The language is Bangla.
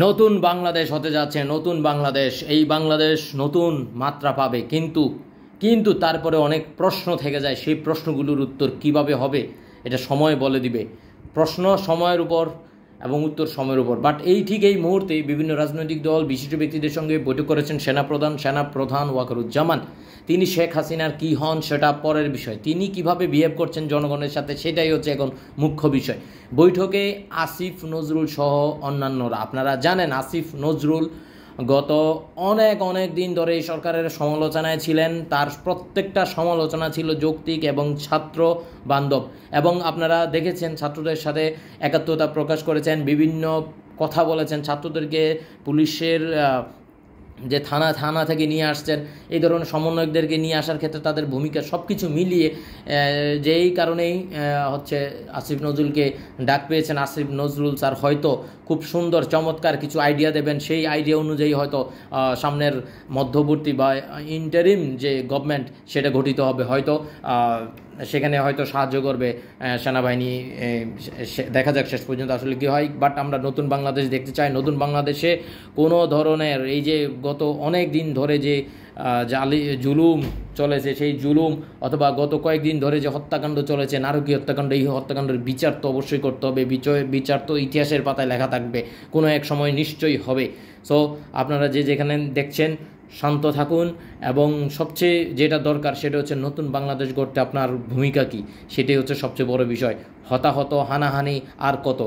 নতুন বাংলাদেশ হতে যাচ্ছে, নতুন বাংলাদেশ। এই বাংলাদেশ নতুন মাত্রা পাবে, কিন্তু তারপরে অনেক প্রশ্ন থেকে যায়। সেই প্রশ্নগুলোর উত্তর কিভাবে হবে এটা সময় বলে দিবে। প্রশ্ন সময়ের উপর এবং উত্তর সময়ের উপর। বাট এই মুহূর্তে বিভিন্ন রাজনৈতিক দল বিশিষ্ট ব্যক্তিদের সঙ্গে বৈঠক করেছেন সেনাপ্রধান ওয়াকারুজ্জামান। তিনি শেখ হাসিনার কী হন সেটা পরের বিষয়, তিনি কিভাবে বিহেভ করছেন জনগণের সাথে সেটাই হচ্ছে এখন মুখ্য বিষয়। বৈঠকে আসিফ নজরুল সহ অন্যান্যরা, আপনারা জানেন আসিফ নজরুল গত অনেক দিন ধরে এই সরকারের সমালোচনায় ছিলেন। তার প্রত্যেকটা সমালোচনা ছিল যৌক্তিক এবং ছাত্র বান্ধব, এবং আপনারা দেখেছেন ছাত্রদের সাথে একাত্মতা প্রকাশ করেছেন, বিভিন্ন কথা বলেছেন, ছাত্রদেরকে পুলিশের যে থানা থেকে নিয়ে আসছেন, এই ধরনের সমন্বয়কদেরকে নিয়ে আসার ক্ষেত্রে তাদের ভূমিকা সব কিছু মিলিয়ে যেই কারণেই হচ্ছে আসিফ নজরুলকে ডাক পেয়েছেন। আসিফ নজরুল স্যার হয়তো খুব সুন্দর চমৎকার কিছু আইডিয়া দেবেন, সেই আইডিয়া অনুযায়ী হয়তো সামনের মধ্যবর্তী বা ইন্টারিম যে গভর্নমেন্ট সেটা গঠিত হবে, হয়তো সেখানে হয়তো সাহায্য করবে সেনাবাহিনী। দেখা যাক শেষ পর্যন্ত আসলে কী হয়। বাট আমরা নতুন বাংলাদেশ দেখতে চাই। নতুন বাংলাদেশে কোনো ধরনের এই যে গত অনেক দিন ধরে যে জুলুম চলেছে, সেই জুলুম অথবা গত কয়েকদিন ধরে যে হত্যাকাণ্ড চলেছে, নারকীয় হত্যাকাণ্ড, এই হত্যাকাণ্ডের বিচার তো অবশ্যই করতে হবে। বিচার তো ইতিহাসের পাতায় লেখা থাকবে, কোনো এক সময় নিশ্চয়ই হবে। সো আপনারা যেখানে দেখছেন শান্ত থাকুন, এবং সবচেয়ে যেটা দরকার সেটা হচ্ছে নতুন বাংলাদেশ গড়তে আপনার ভূমিকা কী, সেটাই হচ্ছে সবচেয়ে বড় বিষয়। হতাহত, হানাহানি আর কত।